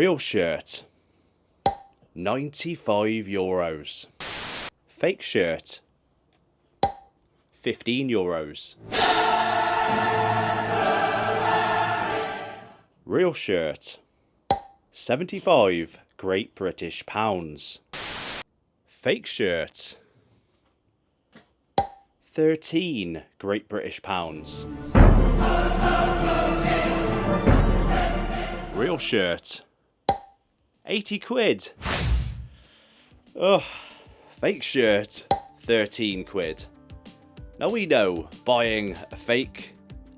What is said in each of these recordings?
Real shirt, €95. Fake shirt, €15. Real shirt, 75 Great British pounds. Fake shirt, 13 Great British pounds. Real shirt, 80 quid. Ugh. Fake shirt, 13 quid. Now we know buying a fake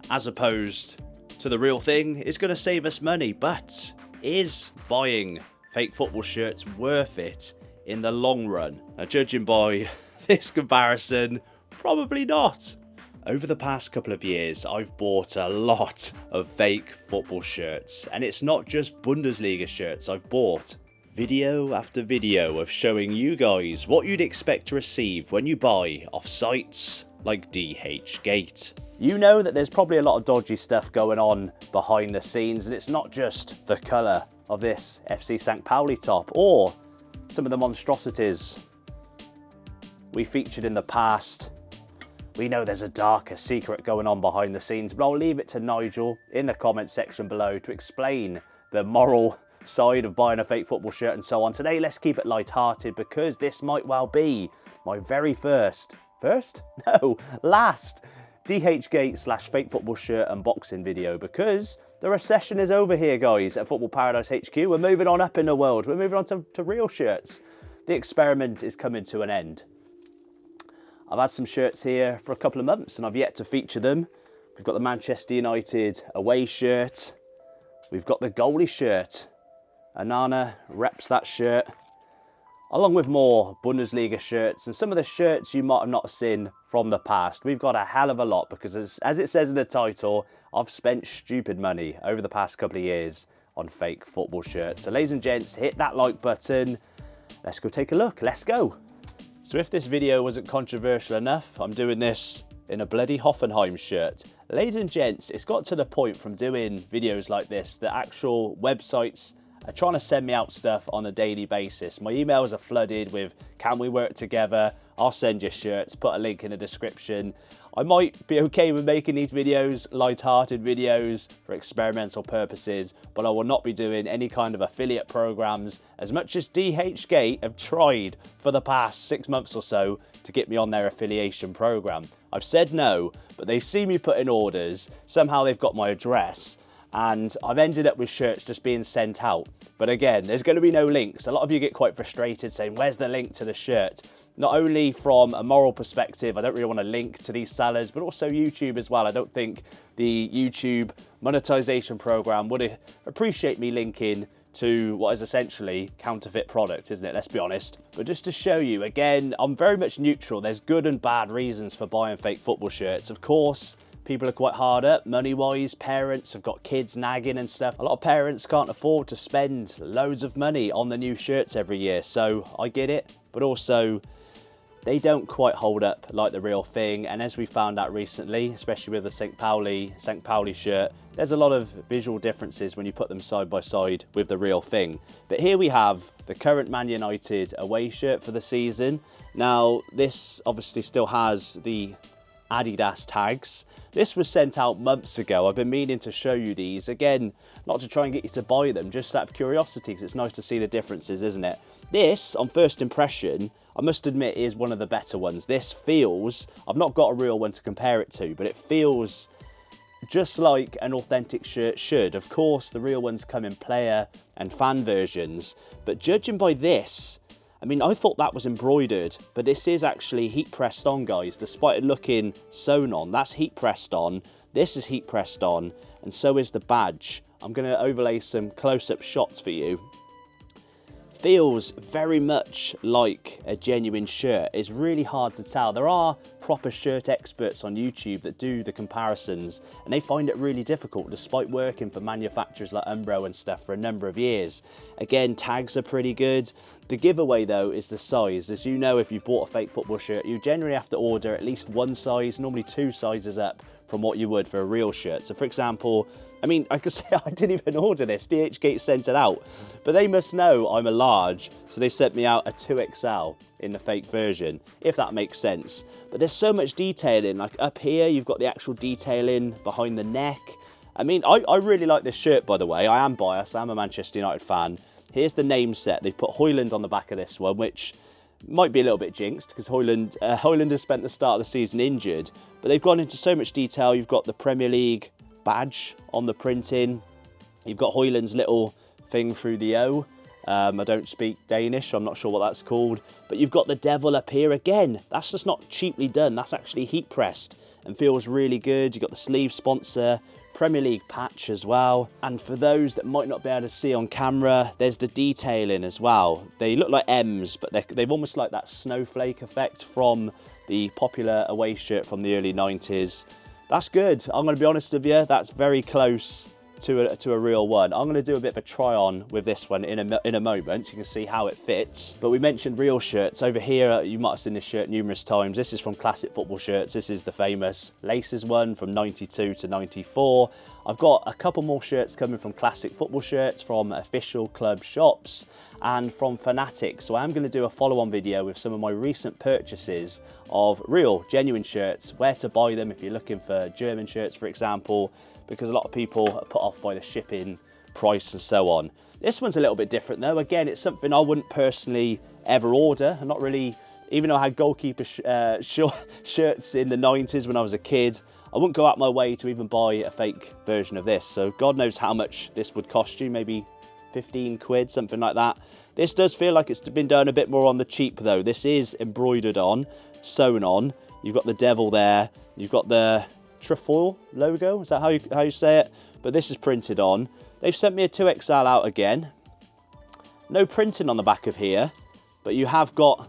as opposed to the real thing is going to save us money, but is buying fake football shirts worth it in the long run? Now, judging by this comparison, probably not. Over the past couple of years, I've bought a lot of fake football shirts, and it's not just Bundesliga shirts I've bought. Video after video of showing you guys what you'd expect to receive when you buy off sites like DH Gate. You know that there's probably a lot of dodgy stuff going on behind the scenes, and it's not just the colour of this FC St. Pauli top or some of the monstrosities we featured in the past. We know there's a darker secret going on behind the scenes, but I'll leave it to Nigel in the comments section below to explain the moral side of buying a fake football shirt and so on. Today, let's keep it light-hearted because this might well be my very last DH Gate / fake football shirt unboxing video, because the recession is over here, guys, at Football Paradise HQ. We're moving on up in the world. We're moving on to real shirts. The experiment is coming to an end. I've had some shirts here for a couple of months and I've yet to feature them. We've got the Manchester United away shirt. We've got the goalie shirt. Anana reps that shirt, along with more Bundesliga shirts and some of the shirts you might have not seen from the past. We've got a hell of a lot because, as it says in the title, I've spent stupid money over the past couple of years on fake football shirts. So ladies and gents, hit that like button. Let's go take a look. Let's go. So if this video wasn't controversial enough, I'm doing this in a bloody Hoffenheim shirt. Ladies and gents, it's got to the point from doing videos like this that actual websites are trying to send me out stuff on a daily basis. My emails are flooded with, can we work together? I'll send you shirts, put a link in the description. I might be okay with making these videos, light-hearted videos for experimental purposes, but I will not be doing any kind of affiliate programs, as much as DH Gate have tried for the past 6 months or so to get me on their affiliation program. I've said no, but they've seen me put in orders, somehow they've got my address, and I've ended up with shirts just being sent out. But again, there's going to be no links. A lot of you get quite frustrated saying, where's the link to the shirt? Not only from a moral perspective, I don't really want to link to these sellers, but also YouTube as well. I don't think the YouTube monetization program would appreciate me linking to what is essentially counterfeit product, isn't it? Let's be honest. But just to show you, again, I'm very much neutral. There's good and bad reasons for buying fake football shirts. Of course, people are quite hard up money-wise. Parents have got kids nagging and stuff. A lot of parents can't afford to spend loads of money on the new shirts every year, so I get it. But also, they don't quite hold up like the real thing. And as we found out recently, especially with the St. Pauli shirt, there's a lot of visual differences when you put them side by side with the real thing. But here we have the current Man United away shirt for the season. Now, this obviously still has the Adidas tags. This was sent out months ago. I've been meaning to show you these. Again, not to try and get you to buy them, just out of curiosity, because it's nice to see the differences, isn't it? This, on first impression, I must admit, is one of the better ones. This feels, I've not got a real one to compare it to, but it feels just like an authentic shirt should. Of course, the real ones come in player and fan versions, but judging by this, I mean, I thought that was embroidered, but this is actually heat pressed on, guys. Despite it looking sewn on, that's heat pressed on. This is heat pressed on, and so is the badge. I'm going to overlay some close-up shots for you. Feels very much like a genuine shirt. It's really hard to tell. There are proper shirt experts on YouTube that do the comparisons, and they find it really difficult despite working for manufacturers like Umbro and stuff for a number of years. Again, tags are pretty good. The giveaway though is the size. As you know, if you've bought a fake football shirt, you generally have to order at least one size, normally 2 sizes up, from what you would for a real shirt. So for example, I mean, I could say I didn't even order this. DH Gate sent it out, but they must know I'm a large, so they sent me out a 2XL in the fake version, if that makes sense. But there's so much detailing, like up here, you've got the actual detailing behind the neck. I mean, I really like this shirt, by the way. I am biased, I'm a Manchester United fan. Here's the name set. They've put Højlund on the back of this one, which might be a little bit jinxed because Højlund has spent the start of the season injured, but they've gone into so much detail. You've got the Premier League badge on the printing. You've got Højlund's little thing through the O. I don't speak Danish, so I'm not sure what that's called. But you've got the devil up here again. That's just not cheaply done. That's actually heat pressed and feels really good. You've got the sleeve sponsor, Premier League patch as well. And for those that might not be able to see on camera, there's the detailing as well. They look like M's, but they've almost like that snowflake effect from the popular away shirt from the early 90s. That's good. I'm going to be honest with you, that's very close to a real one. I'm going to do a bit of a try on with this one in a moment. You can see how it fits. But we mentioned real shirts. Over here, you might have seen this shirt numerous times. This is from Classic Football Shirts. This is the famous Laces one from 92 to 94. I've got a couple more shirts coming from Classic Football Shirts, from official club shops, and from Fanatics. So I am going to do a follow-on video with some of my recent purchases of real, genuine shirts, where to buy them if you're looking for German shirts, for example, because a lot of people are put off by the shipping price and so on. This one's a little bit different though. Again, it's something I wouldn't personally ever order. I'm not really, even though I had goalkeeper shirts in the 90s when I was a kid, I wouldn't go out my way to even buy a fake version of this. So God knows how much this would cost you, maybe 15 quid, something like that. This does feel like it's been done a bit more on the cheap though. This is embroidered on, sewn on. You've got the devil there. You've got the trefoil logo, is that how you say it? But this is printed on. They've sent me a 2XL out again. No printing on the back of here, but you have got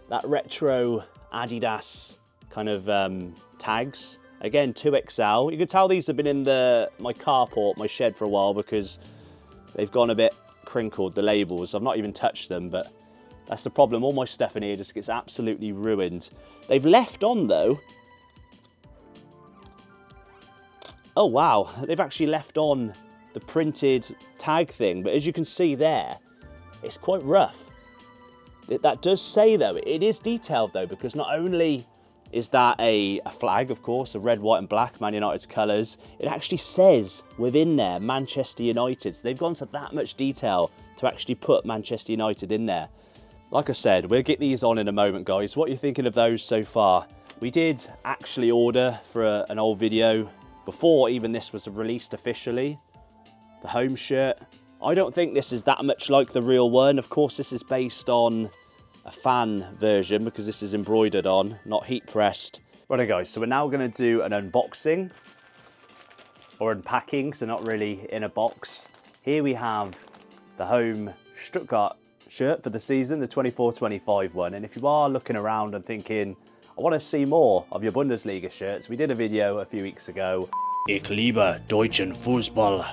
that retro Adidas kind of tags. Again, 2XL. You can tell these have been in my carport, my shed for a while, because they've gone a bit crinkled, the labels. I've not even touched them, but that's the problem. All my stuff in here just gets absolutely ruined. They've left on though. Oh wow, they've actually left on the printed tag thing, but as you can see there, it's quite rough. That does say though, it is detailed though, because not only is that a flag, of course, of red, white and black, Man United's colours, it actually says within there, Manchester United. So they've gone to that much detail to actually put Manchester United in there. Like I said, we'll get these on in a moment, guys. What are you thinking of those so far? We did actually order for an old video before even this was released officially, the home shirt. I don't think this is that much like the real one. Of course, this is based on a fan version because this is embroidered on, not heat pressed. Right guys, so we're now going to do an unboxing or unpacking, so not really in a box. Here we have the home Stuttgart shirt for the season, the 24-25 one. And if you are looking around and thinking, I want to see more of your Bundesliga shirts, we did a video a few weeks ago. Ich liebe deutschen Fußball.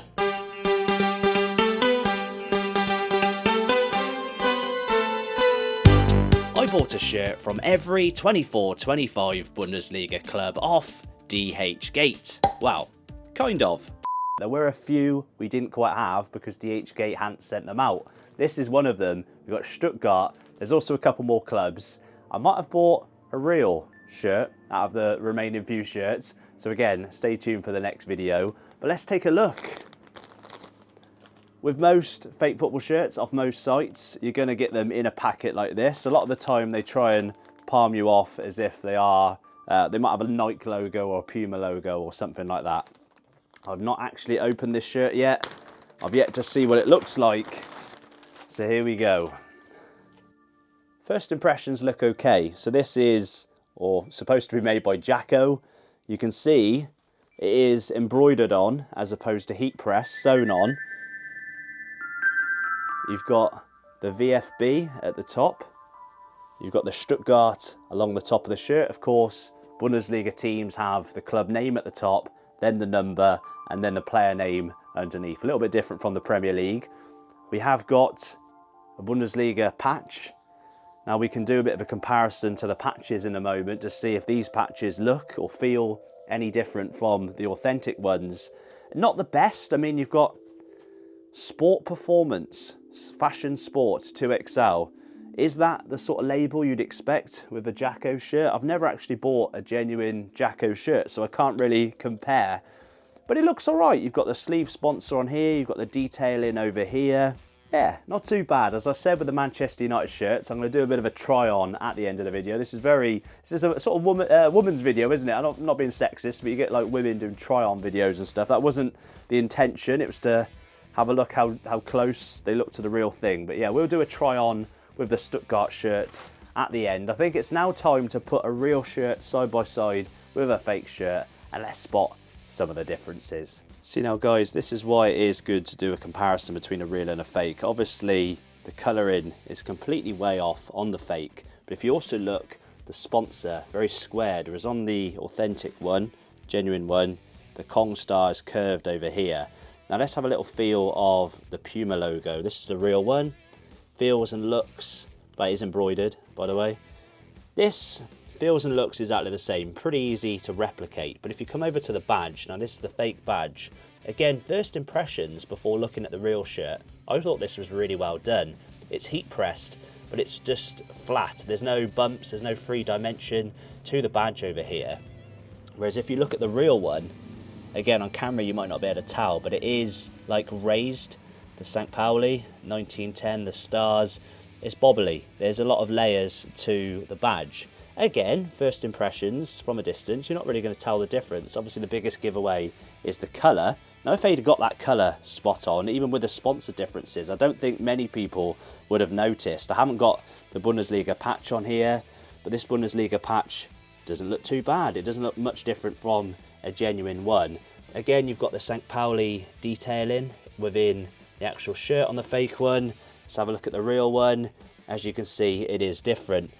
I bought a shirt from every 24-25 Bundesliga club off DH Gate. Well, kind of. There were a few we didn't quite have because DH Gate hadn't sent them out. This is one of them. We've got Stuttgart. There's also a couple more clubs. I might have bought a real shirt out of the remaining few shirts. So again, stay tuned for the next video. But let's take a look. With most fake football shirts off most sites, you're going to get them in a packet like this. A lot of the time they try and palm you off as if they are, they might have a Nike logo or a Puma logo or something like that. I've not actually opened this shirt yet. I've yet to see what it looks like. So here we go. First impressions look okay. So this is, or supposed to be made by Jacko. You can see it is embroidered on as opposed to heat press, sewn on. You've got the VFB at the top. You've got the Stuttgart along the top of the shirt. Of course, Bundesliga teams have the club name at the top, then the number, and then the player name underneath. A little bit different from the Premier League. We have got a Bundesliga patch. Now we can do a bit of a comparison to the patches in a moment to see if these patches look or feel any different from the authentic ones. Not the best. I mean, you've got Sport Performance, Fashion Sports 2XL. Is that the sort of label you'd expect with a Jacko shirt? I've never actually bought a genuine Jacko shirt, so I can't really compare. But it looks all right. You've got the sleeve sponsor on here. You've got the detailing over here. Yeah, not too bad. As I said with the Manchester United shirts, I'm going to do a bit of a try on at the end of the video. This is a sort of woman's video, isn't it? I'm not being sexist, but you get like women doing try on videos and stuff. That wasn't the intention. It was to have a look how close they look to the real thing. But yeah, we'll do a try on with the Stuttgart shirt at the end. I think it's now time to put a real shirt side by side with a fake shirt, and let's spot some of the differences. See now guys, this is why it is good to do a comparison between a real and a fake. Obviously the colouring is completely way off on the fake, but if you also look, the sponsor very squared, whereas on the authentic one, genuine one, the Kong star is curved over here. Now let's have a little feel of the Puma logo. This is the real one. Feels and looks, but it is embroidered by the way. This feels and looks exactly the same, pretty easy to replicate. But if you come over to the badge, now this is the fake badge. Again, first impressions before looking at the real shirt, I thought this was really well done. It's heat pressed, but it's just flat. There's no bumps, there's no free dimension to the badge over here. Whereas if you look at the real one, again on camera you might not be able to tell, but it is like raised. The St. Pauli, 1910, the stars, it's bobbly. There's a lot of layers to the badge. Again, first impressions from a distance, you're not really going to tell the difference. Obviously the biggest giveaway is the colour. Now if they'd got that colour spot on, even with the sponsor differences, I don't think many people would have noticed. I haven't got the Bundesliga patch on here, but this Bundesliga patch doesn't look too bad. It doesn't look much different from a genuine one. Again, you've got the St. Pauli detailing within the actual shirt on the fake one. Let's have a look at the real one. As you can see, it is different.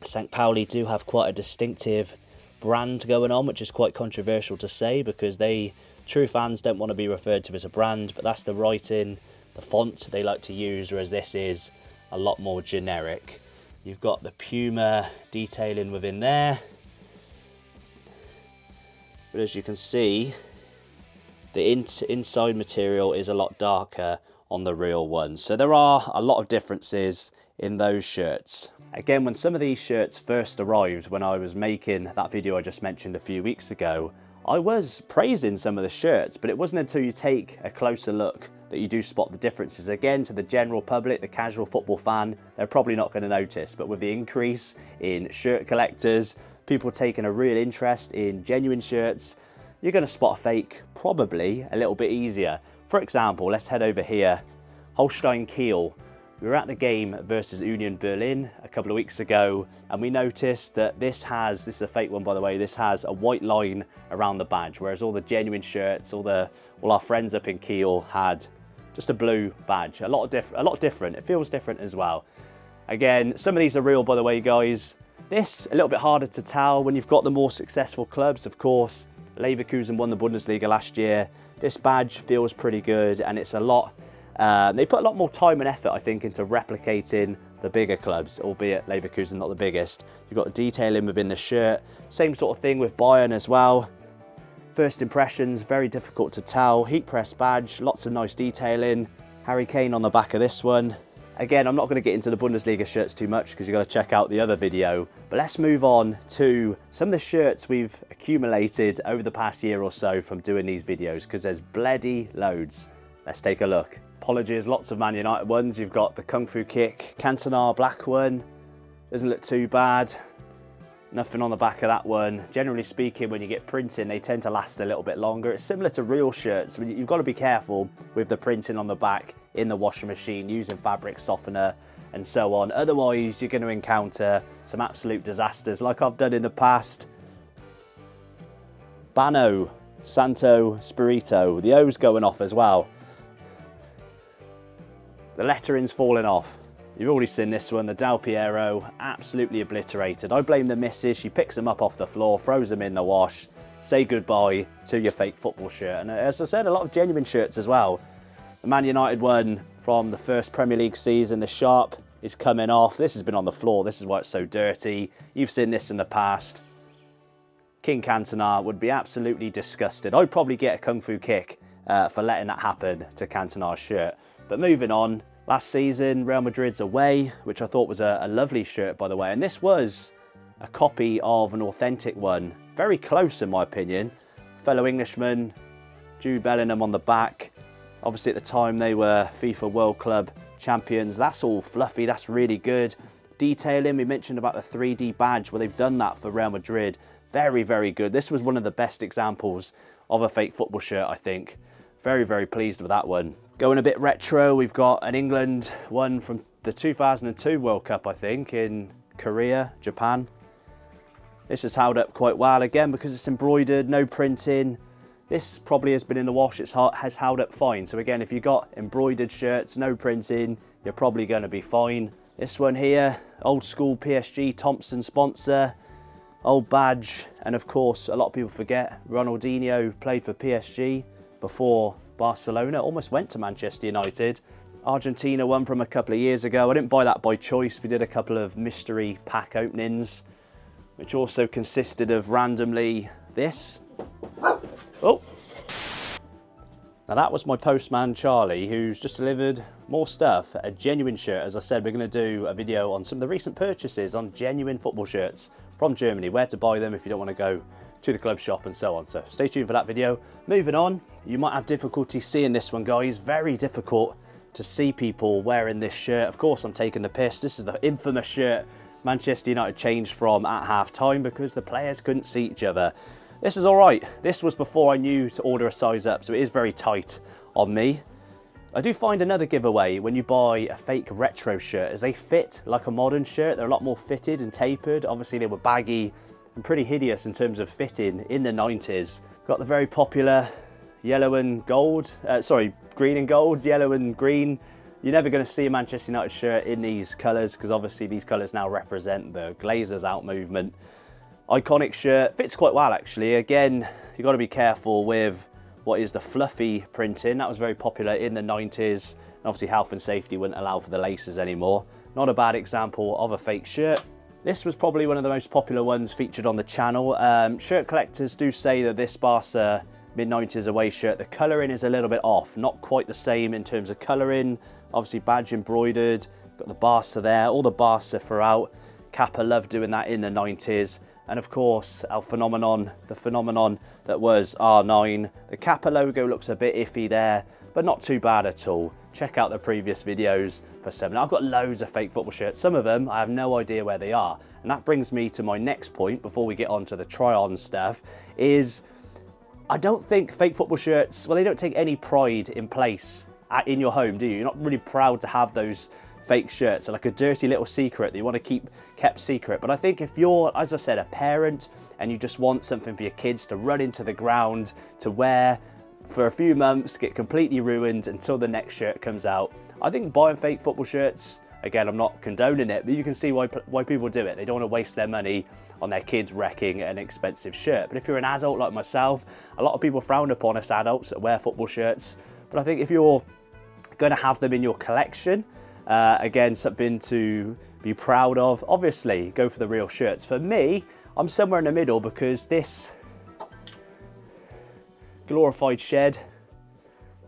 St. Pauli do have quite a distinctive brand going on, which is quite controversial to say because true fans don't want to be referred to as a brand, but that's the writing, the font they like to use, whereas this is a lot more generic. You've got the Puma detailing within there, but as you can see, the inside material is a lot darker on the real one. So there are a lot of differences in those shirts. Again, when some of these shirts first arrived, when I was making that video I just mentioned a few weeks ago, I was praising some of the shirts, but it wasn't until you take a closer look that you do spot the differences. Again, to the general public, the casual football fan, they're probably not going to notice, but with the increase in shirt collectors, people taking a real interest in genuine shirts, you're going to spot a fake probably a little bit easier. For example, let's head over here, Holstein Kiel. We were at the game versus Union Berlin a couple of weeks ago, and we noticed that this is a fake one by the way, this has a white line around the badge, whereas all the genuine shirts, all our friends up in Kiel had just a blue badge. A lot different. It feels different as well. Again, some of these are real by the way guys. This a little bit harder to tell when you've got the more successful clubs. Of course, Leverkusen won the Bundesliga last year. This badge feels pretty good, and it's a lot. They put a lot more time and effort, I think, into replicating the bigger clubs, albeit Leverkusen not the biggest. You've got detailing within the shirt. Same sort of thing with Bayern as well. First impressions, very difficult to tell. Heat press badge, lots of nice detailing. Harry Kane on the back of this one. Again, I'm not going to get into the Bundesliga shirts too much because you've got to check out the other video. But let's move on to some of the shirts we've accumulated over the past year or so from doing these videos, because there's bloody loads. Let's take a look. Apologies, lots of Man United ones. You've got the Kung Fu Kick, Cantona black one. Doesn't look too bad. Nothing on the back of that one. Generally speaking, when you get printing, they tend to last a little bit longer. It's similar to real shirts. I mean, you've got to be careful with the printing on the back in the washing machine, using fabric softener and so on. Otherwise, you're going to encounter some absolute disasters like I've done in the past. Bano, Santo Spirito. The O's going off as well. The lettering's falling off. You've already seen this one, the Del Piero, absolutely obliterated. I blame the missus. She picks them up off the floor, throws them in the wash. Say goodbye to your fake football shirt. And as I said, a lot of genuine shirts as well. The Man United one from the first Premier League season, the sharp is coming off. This has been on the floor. This is why it's so dirty. You've seen this in the past. King Cantona would be absolutely disgusted. I'd probably get a kung fu kick for letting that happen to Cantona's shirt. But moving on, last season, Real Madrid's away, which I thought was a lovely shirt, by the way. And this was a copy of an authentic one. Very close, in my opinion. Fellow Englishman, Jude Bellingham on the back. Obviously, at the time, they were FIFA World Club champions. That's all fluffy. That's really good. Detailing, we mentioned about the 3D badge. Well, they've done that for Real Madrid. Very, very good. This was one of the best examples of a fake football shirt, I think. Very, very pleased with that one. Going a bit retro, we've got an England one from the 2002 World Cup, I think, in Korea, Japan. This has held up quite well, again, because it's embroidered, no printing. This probably has been in the wash, it has held up fine. So again, if you've got embroidered shirts, no printing, you're probably going to be fine. This one here, old school PSG Thompson sponsor, old badge, and of course, a lot of people forget, Ronaldinho played for PSG before Barcelona, almost went to Manchester United. Argentina one from a couple of years ago. I didn't buy that by choice. We did a couple of mystery pack openings, which also consisted of randomly this. Oh, now that was my postman Charlie, who's just delivered more stuff, a genuine shirt. As I said, we're going to do a video on some of the recent purchases on genuine football shirts from Germany, where to buy them if you don't want to go to the club shop and so on. So stay tuned for that video. Moving on, you might have difficulty seeing this one, guys. Very difficult to see people wearing this shirt. Of course, I'm taking the piss. This is the infamous shirt Manchester United changed from at half-time because the players couldn't see each other. This is all right. This was before I knew to order a size up, so it is very tight on me. I do find another giveaway when you buy a fake retro shirt is they fit like a modern shirt. They're a lot more fitted and tapered. Obviously, they were baggy and pretty hideous in terms of fitting in the 90s. Got the very popular yellow and gold, green and gold, yellow and green. You're never going to see a Manchester United shirt in these colours because obviously these colours now represent the Glazers out movement. Iconic shirt, fits quite well actually. Again, you've got to be careful with what is the fluffy printing. That was very popular in the 90s. And obviously health and safety wouldn't allow for the laces anymore. Not a bad example of a fake shirt. This was probably one of the most popular ones featured on the channel. Shirt collectors do say that this Barca mid-90s away shirt, the colouring is a little bit off. Not quite the same in terms of colouring. Obviously badge embroidered, got the Barca there, all the Barca throughout. Kappa loved doing that in the 90s. And of course, the phenomenon that was R9. The Kappa logo looks a bit iffy there, but not too bad at all. Check out the previous videos for some. Now, I've got loads of fake football shirts. Some of them, I have no idea where they are. And that brings me to my next point before we get on to the try-on stuff, is I don't think fake football shirts, well, they don't take any pride in place in your home, do you? You're not really proud to have those fake shirts. They're like a dirty little secret that you want to keep kept secret. But I think if you're, as I said, a parent and you just want something for your kids to run into the ground to wear for a few months, get completely ruined until the next shirt comes out, I think buying fake football shirts, again, I'm not condoning it, but you can see why people do it. They don't want to waste their money on their kids wrecking an expensive shirt. But if you're an adult like myself, a lot of people frown upon us adults that wear football shirts. But I think if you're going to have them in your collection, again, something to be proud of, obviously go for the real shirts. For me, I'm somewhere in the middle because this glorified shed,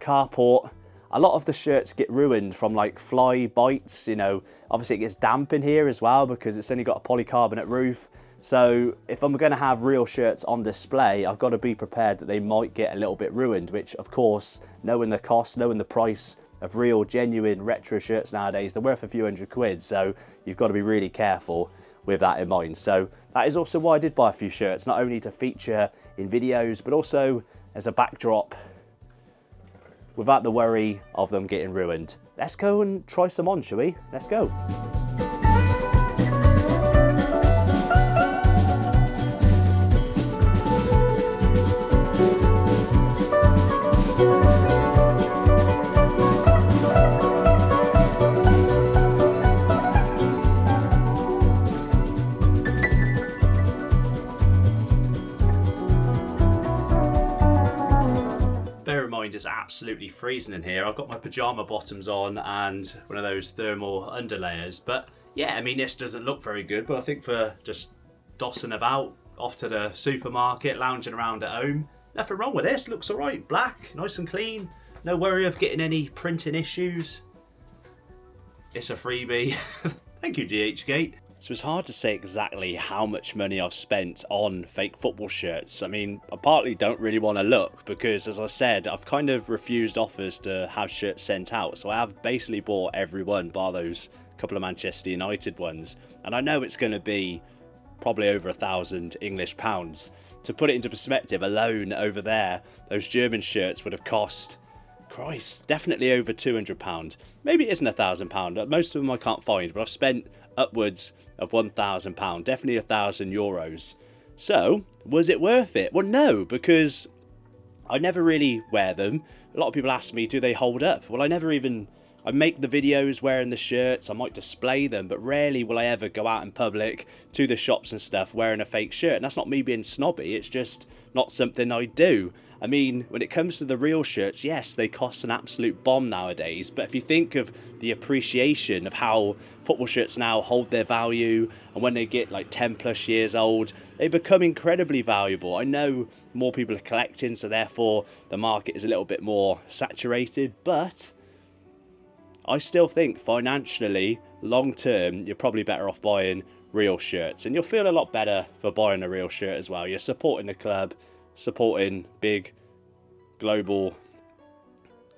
carport, a lot of the shirts get ruined from like fly bites, you know. Obviously it gets damp in here as well because it's only got a polycarbonate roof. So if I'm going to have real shirts on display, I've got to be prepared that they might get a little bit ruined, which of course, knowing the cost, knowing the price of real genuine retro shirts nowadays, they're worth a few £100. So you've got to be really careful with that in mind. So that is also why I did buy a few shirts, not only to feature in videos, but also as a backdrop without the worry of them getting ruined. Let's go and try some on, shall we? Let's go. It's absolutely freezing in here. I've got my pajama bottoms on and one of those thermal underlayers, but yeah, I mean, this doesn't look very good, but I think for just dossing about, off to the supermarket, lounging around at home. Nothing wrong with this, looks alright, black, nice and clean. No worry of getting any printing issues. It's a freebie. Thank you, DH Gate. So it's hard to say exactly how much money I've spent on fake football shirts. I mean, I partly don't really want to look because, as I said, I've kind of refused offers to have shirts sent out. So I have basically bought every one bar those couple of Manchester United ones. And I know it's going to be probably over £1,000 English pounds. To put it into perspective, alone over there, those German shirts would have cost, Christ, definitely over £200. Maybe it isn't £1,000. Most of them I can't find, but I've spent upwards of £1,000, definitely €1,000. So, was it worth it? Well, no, because I never really wear them. A lot of people ask me, do they hold up? Well, I make the videos wearing the shirts, I might display them, but rarely will I ever go out in public to the shops and stuff wearing a fake shirt. And that's not me being snobby, it's just not something I do. I mean, when it comes to the real shirts, yes, they cost an absolute bomb nowadays, but if you think of the appreciation of how football shirts now hold their value, and when they get like 10 plus years old, they become incredibly valuable. I know more people are collecting, so therefore the market is a little bit more saturated, but I still think financially, long term, you're probably better off buying real shirts, and you'll feel a lot better for buying a real shirt as well. You're supporting the club, supporting big global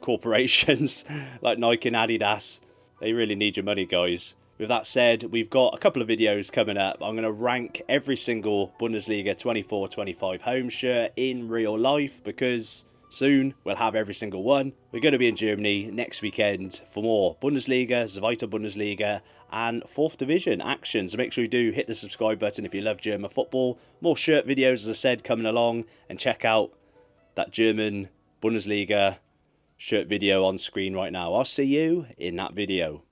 corporations like Nike and Adidas. They really need your money, guys. With that said, we've got a couple of videos coming up. I'm going to rank every single Bundesliga 24-25 home shirt in real life, because soon we'll have every single one. We're going to be in Germany next weekend for more Bundesliga, Zweite Bundesliga and 4th Division action. So make sure you do hit the subscribe button if you love German football. More shirt videos, as I said, coming along, and check out that German Bundesliga shirt video on screen right now. I'll see you in that video.